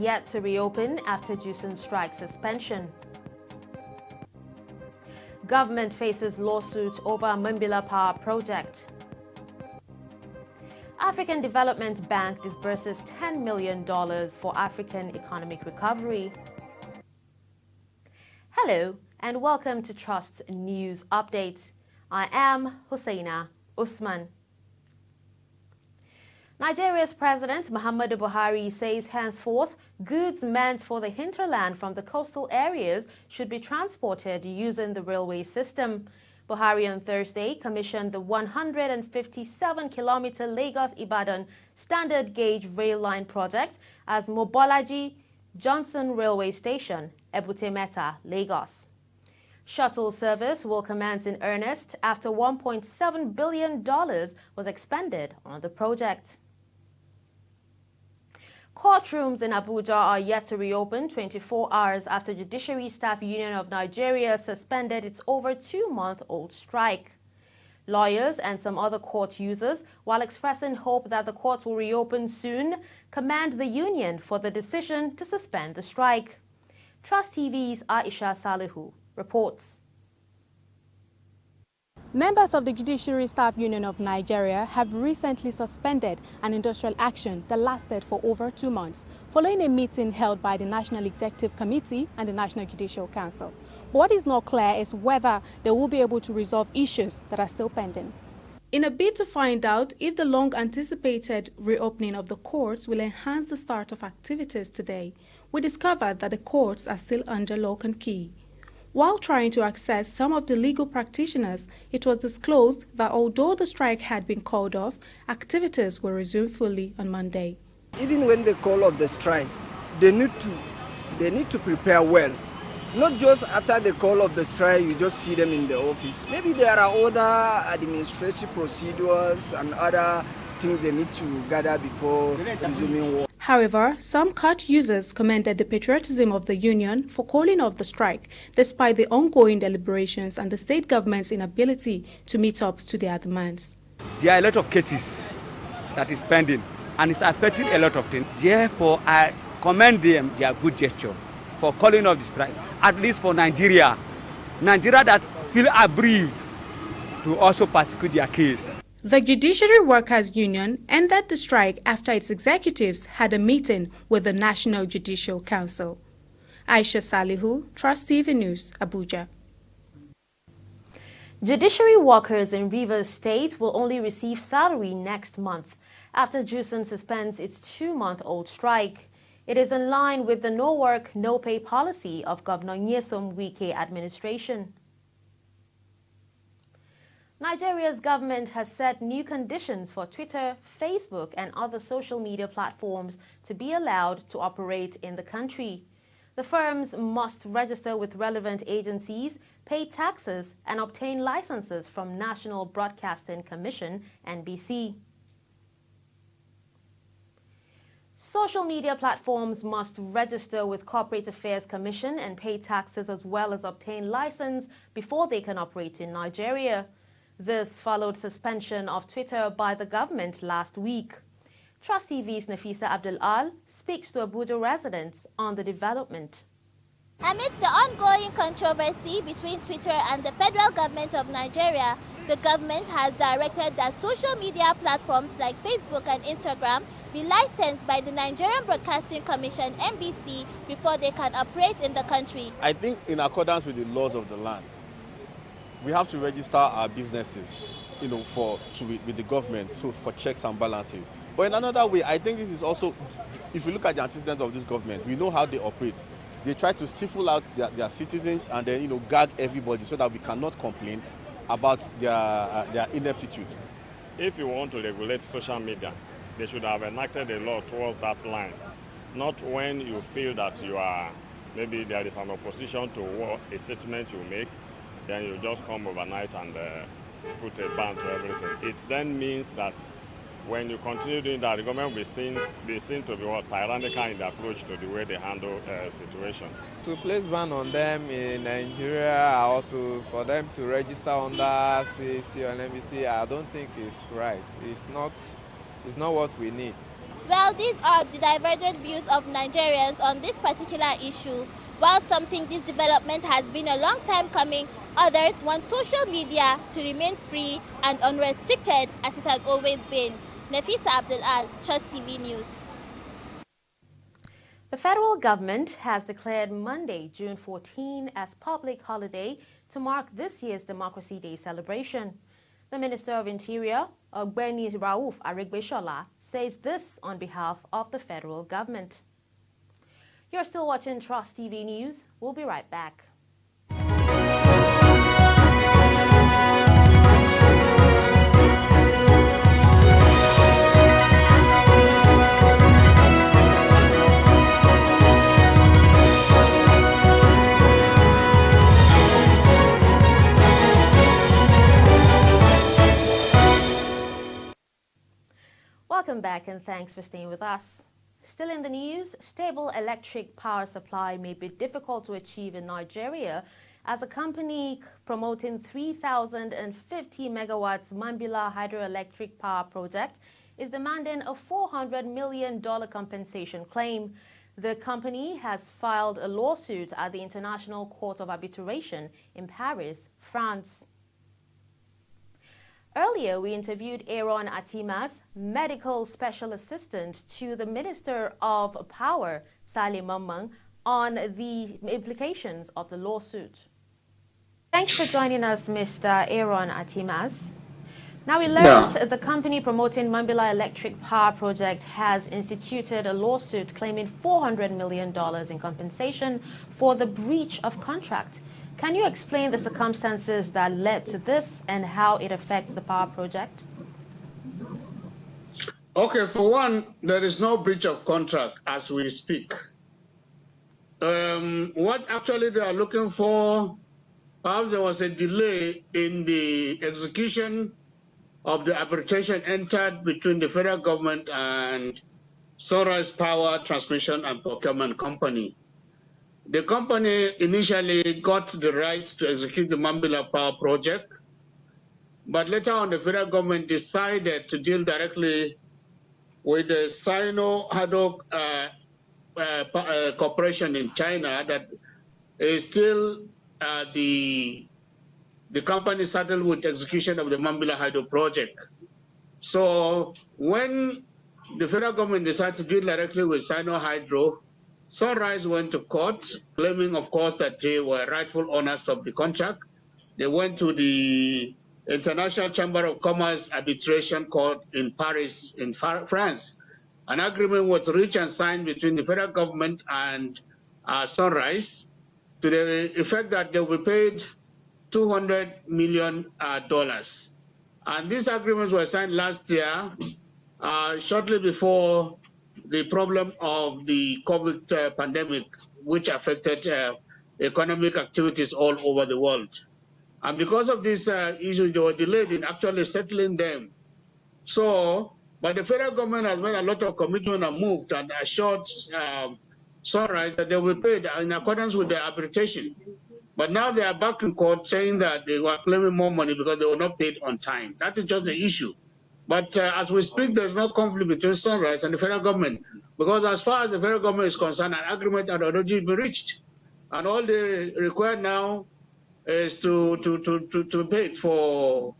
yet to reopen after Jusun strike suspension. Government faces lawsuit over Mambila Power Project. African Development Bank disburses $10 million for African economic recovery. Hello and welcome to Trust News Update. I am Hussaina Usman. Nigeria's President Muhammadu Buhari says henceforth goods meant for the hinterland from the coastal areas should be transported using the railway system. Buhari on Thursday commissioned the 157-kilometer Lagos-Ibadan standard gauge rail line project as Mobolaji Johnson Railway Station, Ebute Metta, Lagos. Shuttle service will commence in earnest after $1.7 billion was expended on the project. Courtrooms in Abuja are yet to reopen 24 hours after Judiciary Staff Union of Nigeria suspended its over 2-month-old strike. Lawyers and some other court users, while expressing hope that the courts will reopen soon, commend the union for the decision to suspend the strike. Trust TV's Aisha Salihu reports. Members of the Judiciary Staff Union of Nigeria have recently suspended an industrial action that lasted for over 2 months, following a meeting held by the National Executive Committee and the National Judicial Council. But what is not clear is whether they will be able to resolve issues that are still pending. In a bid to find out if the long-anticipated reopening of the courts will enhance the start of activities today, we discovered that the courts are still under lock and key. While trying to access some of the legal practitioners, it was disclosed that although the strike had been called off, activities will resume fully on Monday. Even when they call off the strike, they need to prepare well. Not just after the call of the strike, you just see them in the office. Maybe there are other administrative procedures and other things they need to gather before resuming work. However, some court users commended the patriotism of the union for calling off the strike, despite the ongoing deliberations and the state government's inability to meet up to their demands. There are a lot of cases that is pending, and it's affecting a lot of things. Therefore, I commend them their good gesture for calling off the strike, at least for Nigeria. Nigeria that feel aggrieved to also prosecute their case. The Judiciary Workers' Union ended the strike after its executives had a meeting with the National Judicial Council. Aisha Salihu, Trust TV News, Abuja. Judiciary workers in Rivers State will only receive salary next month after Jusun suspends its 2-month-old strike. It is in line with the no work, no pay policy of Governor Nyesom Wike administration. Nigeria's government has set new conditions for Twitter, Facebook, and other social media platforms to be allowed to operate in the country. The firms must register with relevant agencies, pay taxes, and obtain licenses from National Broadcasting Commission, NBC. Social media platforms must register with Corporate Affairs Commission and pay taxes as well as obtain license before they can operate in Nigeria. This followed suspension of Twitter by the government last week. Trust TV's Nafisa Abdul-Al speaks to Abuja residents on the development. Amidst the ongoing controversy between Twitter and the federal government of Nigeria, the government has directed that social media platforms like Facebook and Instagram be licensed by the Nigerian Broadcasting Commission, NBC, before they can operate in the country. I think in accordance with the laws of the land, we have to register our businesses, with the government, so for checks and balances. But in another way, I think this is also, if you look at the antecedents of this government, we know how they operate. They try to stifle out their citizens and then, gag everybody so that we cannot complain about their ineptitude. If you want to regulate social media, they should have enacted a law towards that line, not when you feel that maybe there is an opposition to a statement you make, then you just come overnight and put a ban to everything. It then means that when you continue doing that, the government will be seen to be tyrannical in the approach to the way they handle situation. To place ban on them in Nigeria or for them to register under CAC or NBC, I don't think it's right. It's not what we need. Well, these are the divergent views of Nigerians on this particular issue. While some think this development has been a long time coming, others want social media to remain free and unrestricted as it has always been. Nafisa Abdul-Al, Trust TV News. The federal government has declared Monday, June 14, as public holiday to mark this year's Democracy Day celebration. The Minister of Interior, Ogbeni Rauf Aregbesola, says this on behalf of the federal government. You're still watching Trust TV News. We'll be right back. Welcome back and thanks for staying with us. Still in the news, stable electric power supply may be difficult to achieve in Nigeria as a company promoting 3,050 megawatts Mambila hydroelectric power project is demanding a $400 million compensation claim. The company has filed a lawsuit at the International Court of Arbitration in Paris, France. Earlier, we interviewed Aaron Atimas, medical special assistant to the Minister of Power, Salim Mamman, on the implications of the lawsuit. Thanks for joining us, Mr. Aaron Atimas. Now, we learned the company promoting Mambila Electric Power Project has instituted a lawsuit claiming $400 million in compensation for the breach of contract. Can you explain the circumstances that led to this and how it affects the power project? Okay, for one, there is no breach of contract as we speak. What actually they are looking for, perhaps there was a delay in the execution of the arbitration entered between the federal government and Sunrise Power Transmission and Procurement Company. The company initially got the right to execute the Mambila Power Project, but later on the federal government decided to deal directly with the Sino-Hydro Corporation in China that is still the company saddled with execution of the Mambila Hydro Project. So when the federal government decided to deal directly with Sino-Hydro, Sunrise went to court, claiming, of course, that they were rightful owners of the contract. They went to the International Chamber of Commerce Arbitration Court in Paris, in France. An agreement was reached and signed between the federal government and Sunrise to the effect that they will be paid $200 million. And these agreements were signed last year, shortly before the problem of the COVID pandemic, which affected economic activities all over the world. And because of these issues, they were delayed in actually settling them. So, but the federal government has made a lot of commitment and moved and assured Sunrise that they will pay in accordance with the arbitration. But now they are back in court saying that they were claiming more money because they were not paid on time. That is just the issue. But as we speak, there's no conflict between Sunrise and the federal government, because as far as the federal government is concerned, an agreement had already been reached. And all they require now is to pay for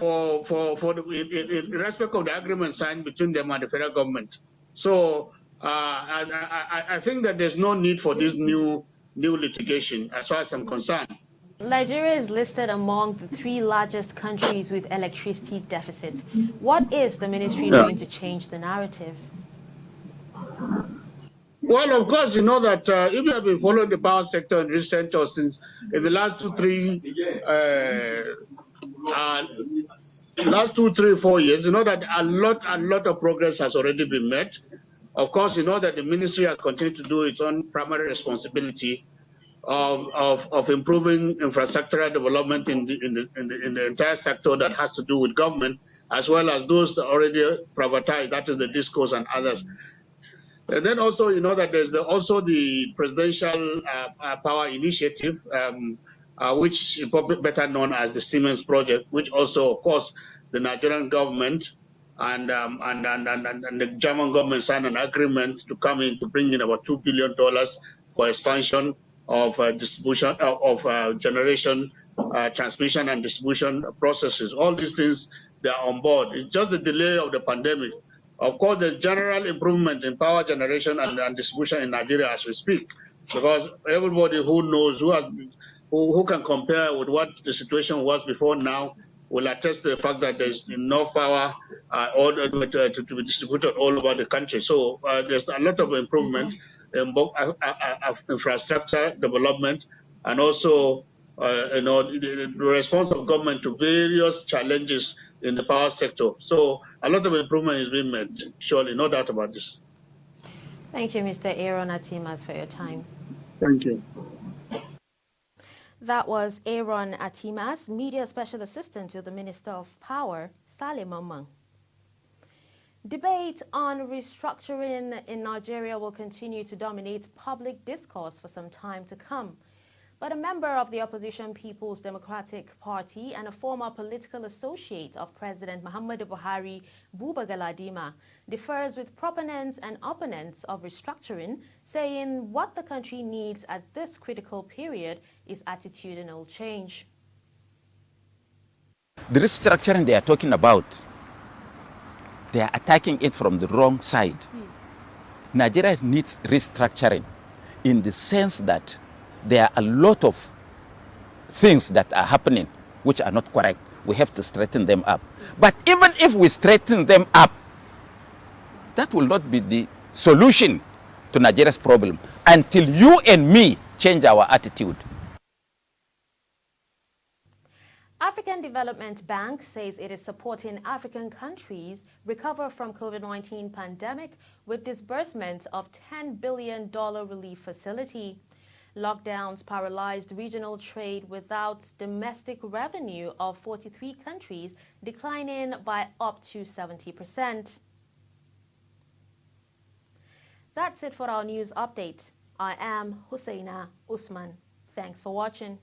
in respect of the agreement signed between them and the federal government. So I think that there's no need for this new litigation as far as I'm concerned. Nigeria is listed among the 3 largest countries with electricity deficit. What is the ministry doing to change the narrative? Well, of course, you know that if you have been following the power sector in recent or since in the last 2, 3, 4 years, you know that a lot of progress has already been made. Of course, you know that the ministry has continued to do its own primary responsibility of improving infrastructural development in the entire sector that has to do with government, as well as those that already privatized, that is the discos and others. And then also, you know that there's also the Presidential Power Initiative, which is probably better known as the Siemens Project, which also, of course, the Nigerian government and the German government signed an agreement to come in to bring in about $2 billion for expansion of distribution of generation, transmission and distribution processes. All these things, they are on board. It's just the delay of the pandemic. Of course, there's general improvement in power generation and distribution in Nigeria as we speak, because everybody who knows, who can compare with what the situation was before now, will attest to the fact that there's enough power to be distributed all over the country. So there's a lot of improvement in both infrastructure development and also the response of government to various challenges in the power sector. So a lot of improvement is being made, surely, no doubt about this. Thank you, Mr. Aaron Atimas, for your time. Thank you. That was Aaron Atimas, Media Special Assistant to the Minister of Power, Saleh Mamman. Debate on restructuring in Nigeria will continue to dominate public discourse for some time to come. But a member of the opposition People's Democratic Party and a former political associate of President Muhammadu Buhari, Buba Galadima, differs with proponents and opponents of restructuring, saying what the country needs at this critical period is attitudinal change. The restructuring they are talking about, they are attacking it from the wrong side. Nigeria needs restructuring in the sense that there are a lot of things that are happening which are not correct. We have to straighten them up. But even if we straighten them up, that will not be the solution to Nigeria's problem until you and me change our attitude. African Development Bank says it is supporting African countries recover from COVID-19 pandemic with disbursements of $10 billion relief facility. Lockdowns paralyzed regional trade without domestic revenue of 43 countries declining by up to 70%. That's it for our news update. I am Husseina Usman. Thanks for watching.